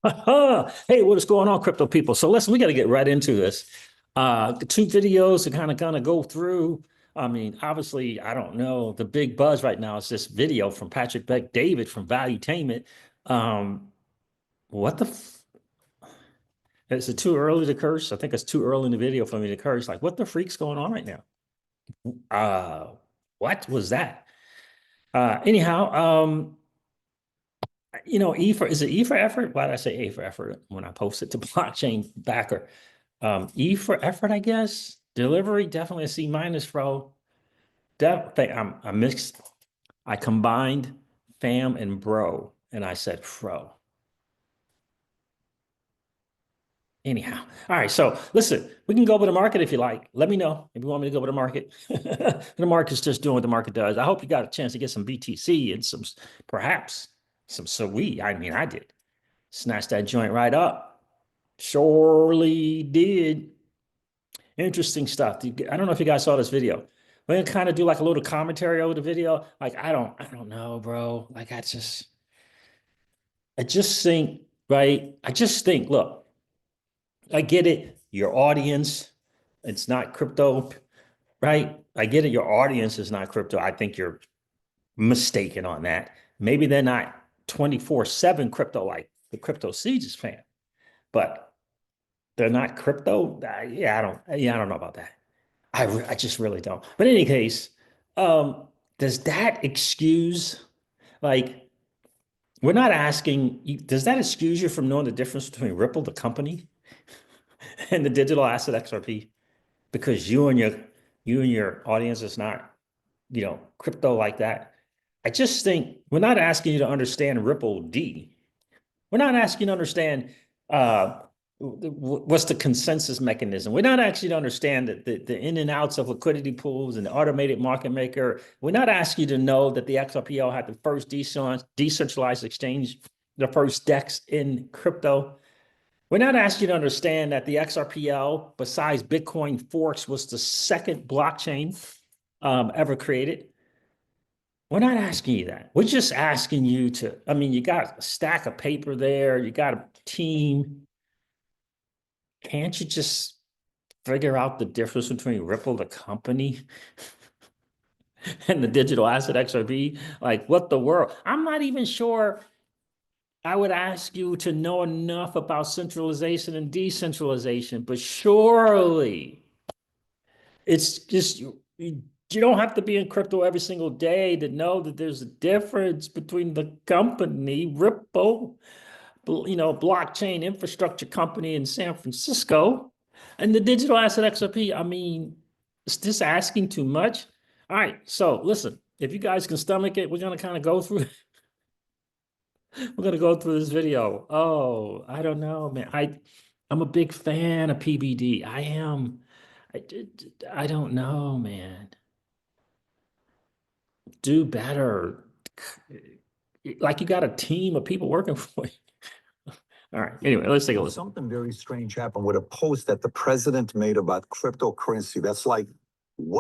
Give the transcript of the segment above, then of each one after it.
Hey, what is going on, crypto people? So listen, we got to get right into this. Two videos to kind of go through. I mean, obviously, I don't know. The big buzz right now is this video from Patrick Beck David from Valuetainment. Um, what the is it too early to curse? I think it's too early in the video for me to curse. Like, what the freak's going on right now? Uh, what was that? Anyhow, E for is it E for effort? Why did I say A for effort when I posted to blockchain backer? E for effort, I guess. Delivery, definitely a C minus, bro. Definitely, I mixed, I combined fam and bro, and I said fro. Anyhow, all right. So listen, we can go over the market if you like. Let me know if you want me to go over the market. The market's just doing what the market does. I hope you got a chance to get some BTC and some, perhaps some SWI. I mean, I did. Snatched that joint right up. Surely did. Interesting stuff. I don't know if you guys saw this video. We're gonna kind of do like a little commentary over the video. Like, I don't know, bro. Like, I just think, right? I just think, look, I get it. Your audience, it's not crypto, right? I get it. Your audience is not crypto. I think you're mistaken on that. Maybe they're not 24/7 crypto like the CryptoCeej is fan, but they're not crypto. I don't know about that. I just really don't. But in any case, um, does that excuse, like, we're not asking, does that excuse you from knowing the difference between Ripple, the company, and the digital asset XRP? Because you and your audience is not, crypto like that. I just think we're not asking you to understand Ripple D. We're not asking you to understand uh, what's the consensus mechanism. We're not actually to understand the in and outs of liquidity pools and the automated market maker. We're not asking you to know that the XRPL had the first decentralized exchange, the first DEX in crypto. We're not asking you to understand that the XRPL, besides Bitcoin forks, was the second blockchain ever created. We're not asking you that. We're just asking you to, I mean, you got a stack of paper there, you got a team. Can't you just figure out the difference between Ripple, the company, and the digital asset XRP? Like, what the world? I'm not even sure I would ask you to know enough about centralization and decentralization, but surely it's just you don't have to be in crypto every single day to know that there's a difference between the company, Ripple, blockchain infrastructure company in San Francisco, and the digital asset XRP. I mean, is this asking too much? All right, so listen, if you guys can stomach it, we're gonna kind of go through. We're gonna go through this video. Oh, I don't know, man. I'm a big fan of PBD. I am. I, I don't know, man. Do better. Like, you got a team of people working for you. All right. Anyway, let's take a look. Something very strange happened with a post that the president made about cryptocurrency. That's like,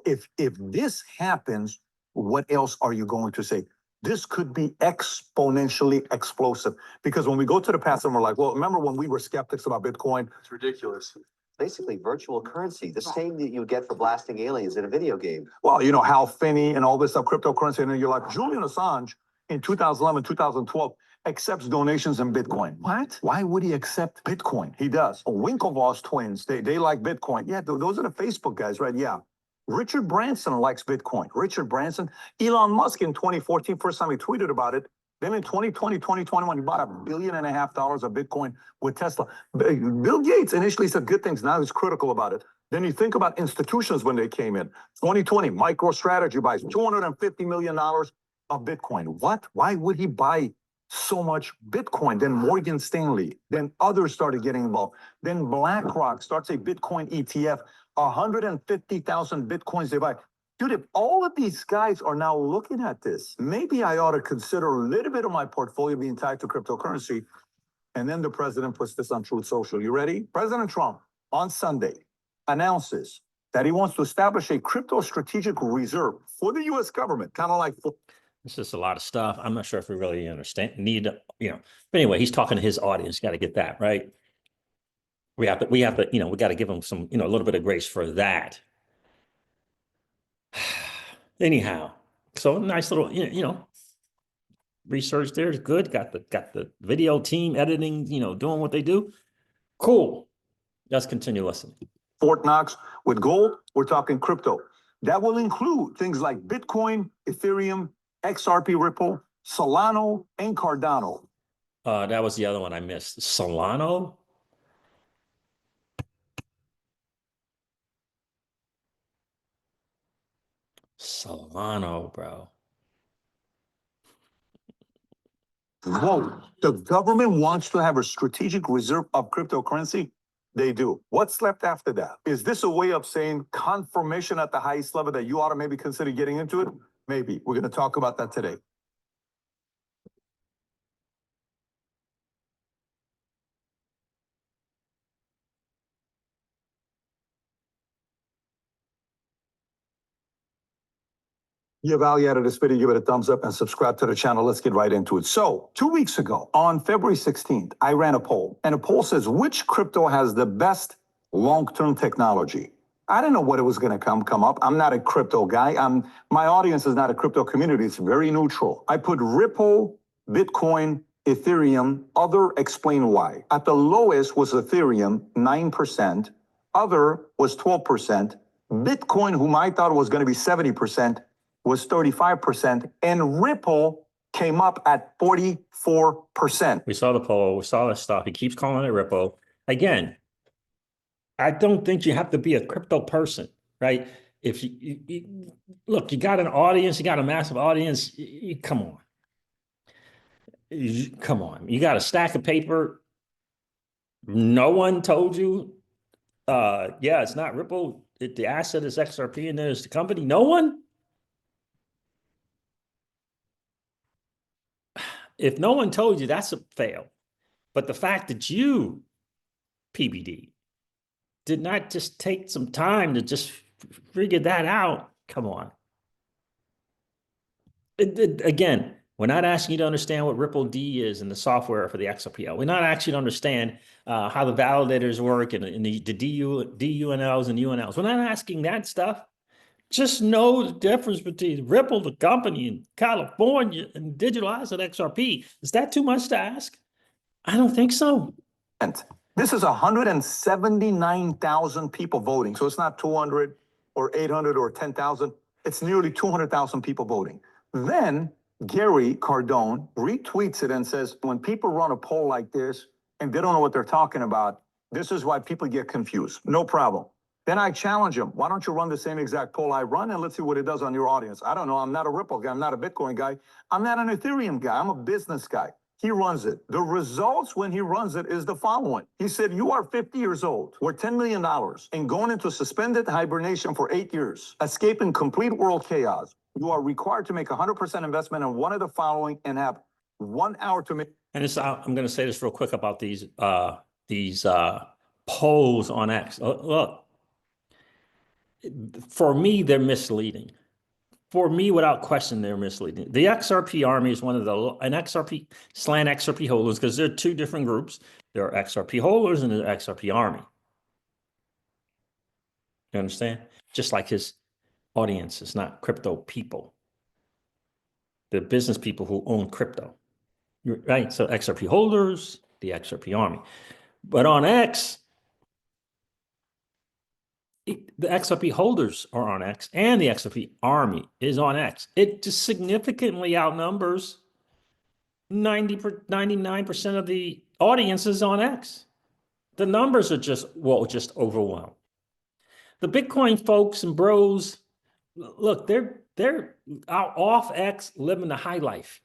if this happens, what else are you going to say? This could be exponentially explosive. Because when we go to the past and we're like, well, remember when we were skeptics about Bitcoin? It's ridiculous. Basically virtual currency, the same that you get for blasting aliens in a video game. Well, you know, Hal Finney and all this stuff, cryptocurrency. And then you're like, Julian Assange in 2011, 2012 accepts donations in Bitcoin. What? Why would he accept Bitcoin? He does. Winklevoss twins, they like Bitcoin. Yeah, those are the Facebook guys, right? Yeah. Richard Branson likes Bitcoin. Richard Branson, Elon Musk in 2014, first time he tweeted about it. Then in 2020, 2021, he bought $1.5 billion of Bitcoin with Tesla. Bill Gates initially said good things. Now he's critical about it. Then you think about institutions when they came in. 2020, MicroStrategy buys $250 million of Bitcoin. What? Why would he buy so much Bitcoin? Then Morgan Stanley, then others started getting involved. Then BlackRock starts a Bitcoin ETF, 150,000 Bitcoins they buy. Dude, if all of these guys are now looking at this, maybe I ought to consider a little bit of my portfolio being tied to cryptocurrency. And then the president puts this on Truth Social. You ready? President Trump on Sunday announces that he wants to establish a crypto strategic reserve for the U.S. government, kind of like It's just a lot of stuff. I'm not sure if we really understand, but anyway, he's talking to his audience. Got to get that right. We have to, we got to give him some, a little bit of grace for that. Anyhow, so nice little, research there is good. Got the video team editing, doing what they do. Cool. Let's continue listening. Fort Knox with gold, we're talking crypto. That will include things like Bitcoin, Ethereum, XRP Ripple, Solana, and Cardano. That was the other one I missed. Solana. Solana, bro. Whoa, the government wants to have a strategic reserve of cryptocurrency? They do. What's left after that? Is this a way of saying confirmation at the highest level that you ought to maybe consider getting into it? Maybe. We're going to talk about that today. Give value out of this video, give it a thumbs up and subscribe to the channel. Let's get right into it. So 2 weeks ago, on February 16th, I ran a poll, and a poll says, which crypto has the best long-term technology? I didn't know what it was going to come up. I'm not a crypto guy. My audience is not a crypto community. It's very neutral. I put Ripple, Bitcoin, Ethereum, other, explain why. At the lowest was Ethereum, 9%. Other was 12%. Bitcoin, whom I thought was going to be 70%, was 35%, and Ripple came up at 44%. We saw the poll, we saw the stuff. He keeps calling it Ripple. Again, I don't think you have to be a crypto person, right? If look, you got an audience, you got a massive audience, come on. Come on. You got a stack of paper. No one told you, yeah, it's not Ripple. The asset is XRP and there's the company. No one? If no one told you, that's a fail. But the fact that you, PBD, did not just take some time to just figure that out, come on. Again, we're not asking you to understand what Ripple D is and the software for the XRPL. We're not asking you to understand how the validators work and the DUNLs and UNLs. We're not asking that stuff. Just know the difference between Ripple, the company in California, and digital asset XRP. Is that too much to ask? I don't think so. This is 179,000 people voting. So it's not 200 or 800 or 10,000. It's nearly 200,000 people voting. Then Gary Cardone retweets it and says, when people run a poll like this and they don't know what they're talking about, this is why people get confused. No problem. Then I challenge him. Why don't you run the same exact poll I run and let's see what it does on your audience? I don't know. I'm not a Ripple guy. I'm not a Bitcoin guy. I'm not an Ethereum guy. I'm a business guy. He runs it. The results when he runs it is the following. He said, you are 50 years old, worth $10 million, and going into suspended hibernation for 8 years, escaping complete world chaos. You are required to make 100% investment in one of the following and have 1 hour to make. And I'm going to say this real quick about these polls on X. Look, for me, they're misleading. For me, without question, they're misleading. The XRP army is one of an XRP slant XRP holders because they're two different groups. There are XRP holders and the XRP army. You understand? Just like his audience is not crypto people. They're business people who own crypto, right? So XRP holders, the XRP army. But on X, the XRP holders are on X and the XRP army is on X. It just significantly outnumbers 99% of the audience is on X. The numbers are just overwhelmed. The Bitcoin folks and bros, look, they're out off X living the high life.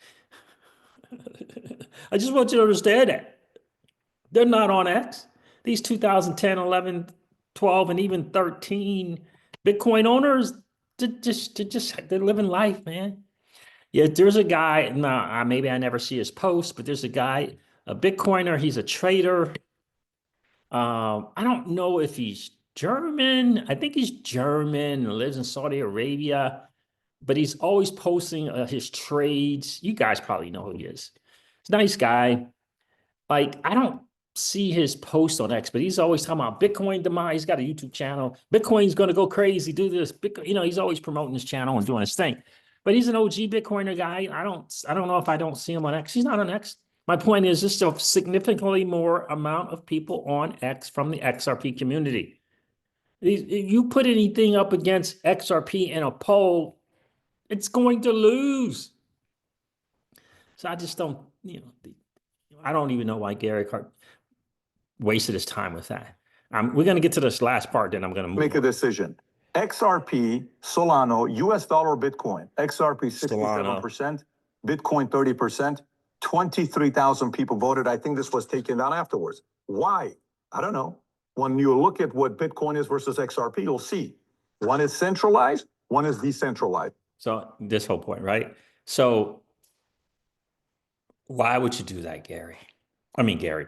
I just want you to understand that. They're not on X. These 2010, 11, 12, and even 13 Bitcoin owners, they're living life, man. Yeah, there's a guy, maybe I never see his post, but there's a guy, a Bitcoiner, he's a trader. I don't know if he's German. I think he's German and lives in Saudi Arabia. but he's always posting his trades. You guys probably know who he is. He's a nice guy. Like, I don't see his post on X, but he's always talking about Bitcoin demise. He's got a YouTube channel. Bitcoin's going to go crazy, do this. Bitcoin, you know, he's always promoting his channel and doing his thing. But he's an OG Bitcoiner guy. I don't know if I don't see him on X. He's not on X. My point is, there's still significantly more amount of people on X from the XRP community. You put anything up against XRP in a poll, it's going to lose. So I just don't, you know, I don't even know why Gary Cart wasted his time with that. We're going to get to this last part, then I'm going to Make a decision. XRP, Solano, US dollar, Bitcoin. XRP 67%, Bitcoin 30%. 23,000 people voted. I think this was taken down afterwards. Why? I don't know. When you look at what Bitcoin is versus XRP, you'll see one is centralized, one is decentralized. So this whole point, right? So why would you do that, Gary? I mean, Gary,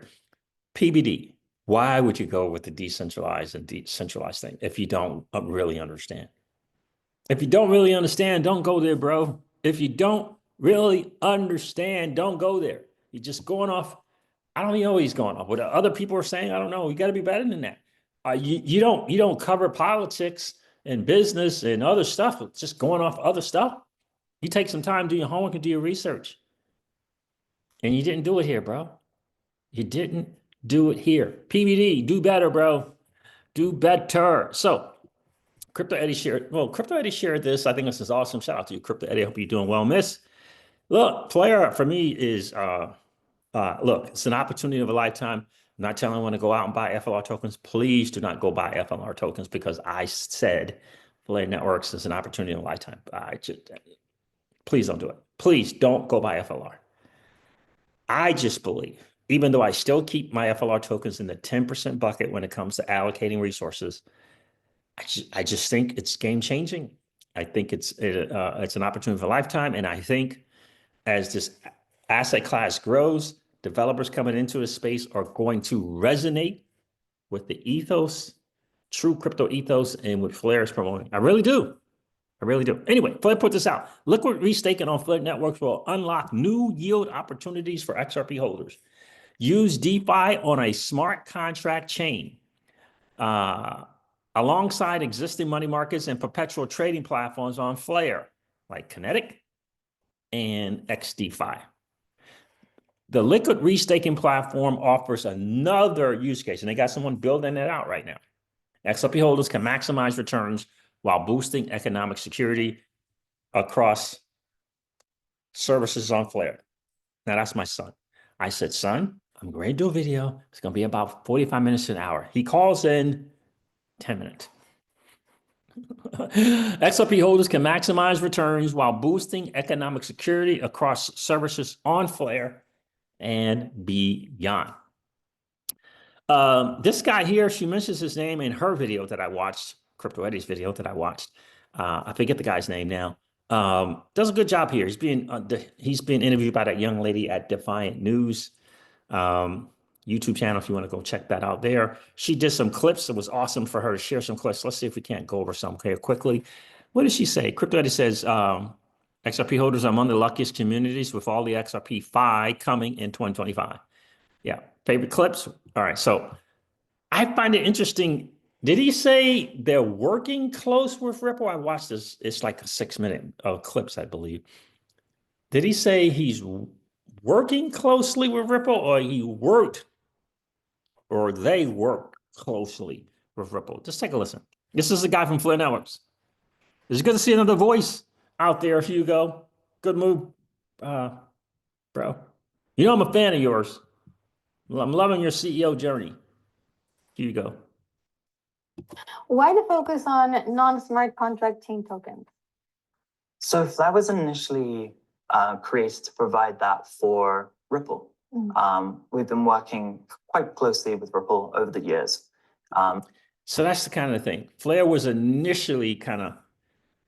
PBD, why would you go with the decentralized and decentralized thing if you don't really understand? If you don't really understand, don't go there, bro. If you don't really understand, don't go there. You're just going off. I don't even know what he's going off. What other people are saying, I don't know. You got to be better than that. You don't cover politics and business and other stuff. It's just going off other stuff. You take some time, do your homework, and do your research. And you didn't do it here, bro. You didn't do it here. PBD, do better, bro. Do better. So Crypto Eddie shared, well, Crypto Eddie shared this. I think this is awesome. Shout out to you, Crypto Eddie. I hope you're doing well, miss. Look, player for me is, look, it's an opportunity of a lifetime. I'm not telling anyone to go out and buy FLR tokens. Please do not go buy FLR tokens because I said Flare Networks is an opportunity of a lifetime. Please don't do it. Please don't go buy FLR. I just believe, even though I still keep my FLR tokens in the 10% bucket when it comes to allocating resources, I just think it's game changing. I think it's an opportunity for a lifetime. And I think as this asset class grows, developers coming into the space are going to resonate with the ethos, true crypto ethos, and what Flare is promoting. I really do. I really do. Anyway, Flare put this out. Liquid restaking on Flare networks will unlock new yield opportunities for XRP holders. Use DeFi on a smart contract chain. Alongside existing money markets and perpetual trading platforms on Flare, like Kinetic and XDeFi. The liquid restaking platform offers another use case, and they got someone building it out right now. XRP holders can maximize returns while boosting economic security across services on Flare. Now, that's my son. I said, son, I'm going to do a video. It's going to be about 45 minutes to an hour. He calls in 10 minutes. XRP holders can maximize returns while boosting economic security across services on Flare and beyond. This guy here, she mentions his name in her video that I watched, Crypto Eddie's video that I watched. I forget the guy's name now. Does a good job here. He's being interviewed by that young lady at Defiant News. YouTube channel, if you want to go check that out there. She did some clips. It was awesome for her to share some clips. Let's see if we can't go over some here quickly. What did she say? Crypto Eddie says, XRP holders are among the luckiest communities with all the XRP Fi coming in 2025. Yeah. Favorite clips? All right. So I find it interesting. Did he say they're working close with Ripple? I watched this. It's like a 6-minute clips, I believe. Did he say he's working closely with Ripple, or he worked, or they work closely with Ripple? Just take a listen. This is the guy from Flare Networks. It's good to see another voice out there, Hugo. Good move, bro. You know I'm a fan of yours. I'm loving your CEO journey. Hugo. Why the focus on non-smart contract chain tokens? So Flare was initially created to provide that for Ripple. We've been working quite closely with Ripple over the years. So that's the kind of thing. Flare was initially kind of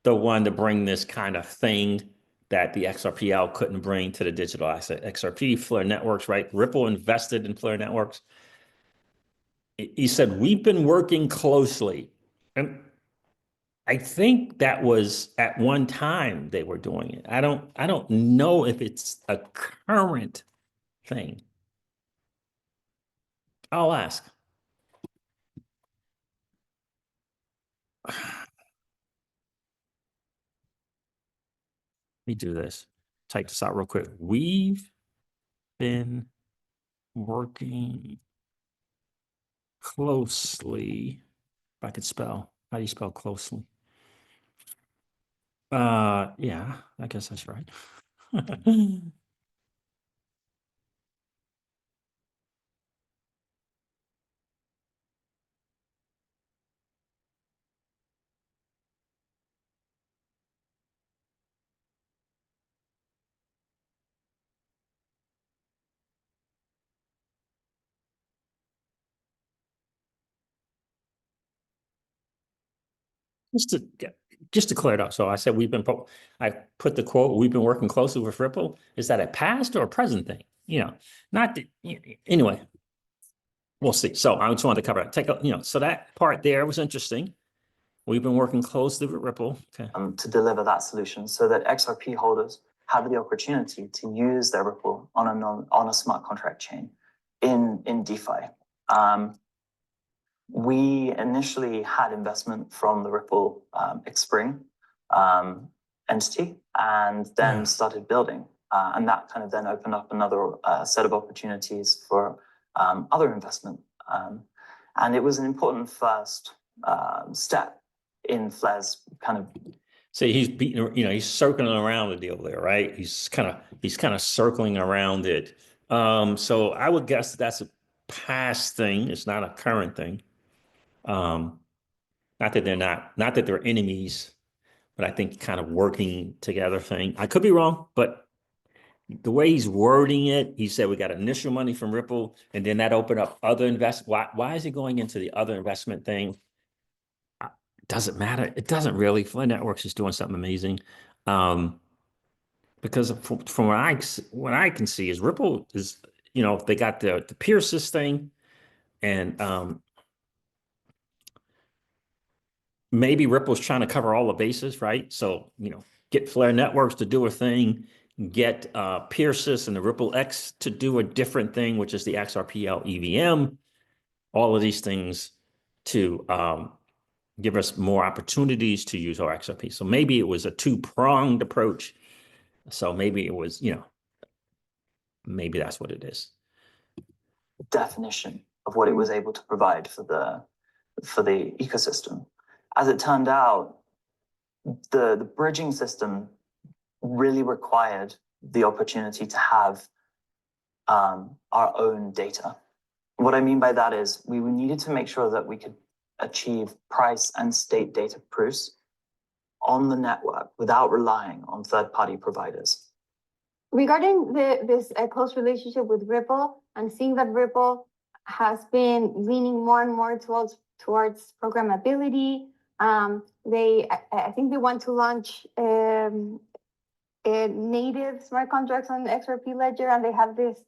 the one to bring this kind of thing that the XRPL couldn't bring to the digital asset. XRP, Flare Networks, right? Ripple invested in Flare Networks. He said, we've been working closely. And I think that was at one time they were doing it. I don't know if it's a current thing. I'll ask. Let me do this. Type this out real quick. We've been working closely. If I could spell, how do you spell closely? Yeah, I guess that's right. Just to just to clear it up. So I said I put the quote, we've been working closely with Ripple. Is that a past or a present thing? You know, not the, anyway, we'll see. So I just wanted to cover it. So that part there was interesting. We've been working closely with Ripple. Okay. To deliver that solution so that XRP holders have the opportunity to use their Ripple on a smart contract chain in DeFi. We initially had investment from the Ripple Xpring entity and then started building. And that kind of then opened up another set of opportunities for other investment. And it was an important first step in Flair's kind of. So he's beating, he's circling around the deal there, right? He's kind of circling around it. So I would guess that's a past thing. It's not a current thing. Not that they're enemies, but I think kind of working together thing. I could be wrong, but the way he's wording it, he said we got initial money from Ripple, and then that opened up other invest. Why is he going into the other investment thing? Doesn't matter. It doesn't really. Flare Networks is doing something amazing. Because from what I can see is Ripple is, they got the Pierces thing, and maybe Ripple's trying to cover all the bases, right? So, get Flare Networks to do a thing, get Pierces and the Ripple X to do a different thing, which is the XRPL EVM, all of these things to give us more opportunities to use our XRP. So maybe it was a two-pronged approach. So maybe it was, maybe that's what it is. Definition of what it was able to provide for the ecosystem. As it turned out, the bridging system really required the opportunity to have our own data. What I mean by that is we needed to make sure that we could achieve price and state data proofs on the network without relying on third-party providers. Regarding this close relationship with Ripple and seeing that Ripple has been leaning more and more towards programmability, I think they want to launch native smart contracts on the XRP ledger, and they have this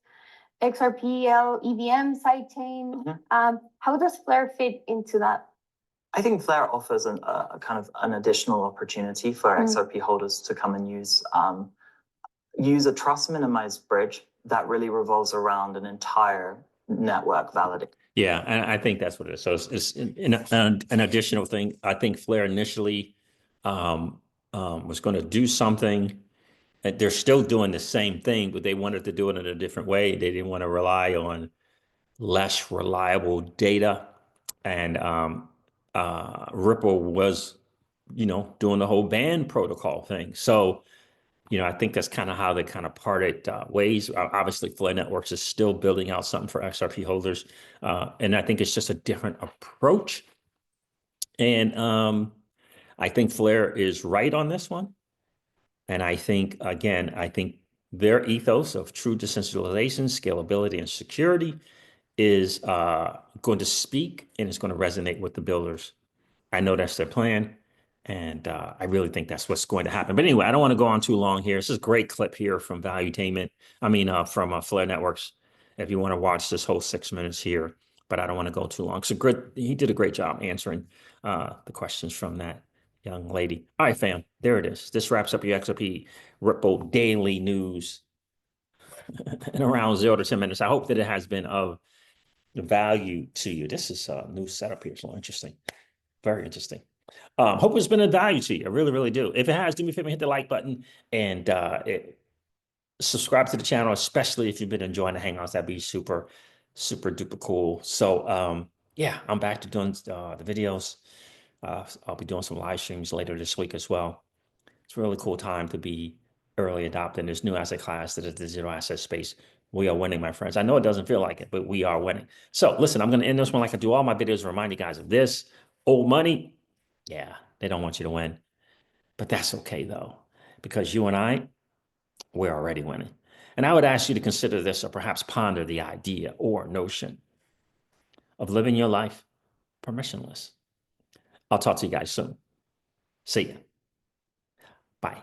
XRPL EVM sidechain. How does Flare fit into that? I think Flare offers a kind of an additional opportunity for XRP holders to come and use a trust minimized bridge that really revolves around an entire network validation. Yeah, and I think that's what it is. So it's an additional thing. I think Flare initially was going to do something. They're still doing the same thing, but they wanted to do it in a different way. They didn't want to rely on less reliable data. And Ripple was, doing the whole band protocol thing. So, I think that's kind of how they kind of parted ways. Obviously, Flare Networks is still building out something for XRP holders. And I think it's just a different approach. And I think Flare is right on this one. And I think, again, their ethos of true decentralization, scalability, and security is going to speak, and it's going to resonate with the builders. I know that's their plan. And I really think that's what's going to happen. But anyway, I don't want to go on too long here. This is a great clip here from Valuetainment. From Flare Networks, if you want to watch this whole 6 minutes here. But I don't want to go too long. So he did a great job answering the questions from that young lady. All right, fam, there it is. This wraps up your XRP Ripple daily news in around 0 to 10 minutes. I hope that it has been of value to you. This is a new setup here. So interesting. Very interesting. Hope it's been of value to you. I really, really do. If it has, do me a favor, hit the like button and subscribe to the channel, especially if you've been enjoying the Hangouts. That'd be super, super duper cool. So yeah, I'm back to doing the videos. I'll be doing some live streams later this week as well. It's a really cool time to be early adopting this new asset class that is the zero asset space. We are winning, my friends. I know it doesn't feel like it, but we are winning. So listen, I'm going to end this one like I do all my videos, remind you guys of this. Old money, yeah, they don't want you to win. But that's okay, though, because you and I, we're already winning. And I would ask you to consider this or perhaps ponder the idea or notion of living your life permissionless. I'll talk to you guys soon. See ya. Bye.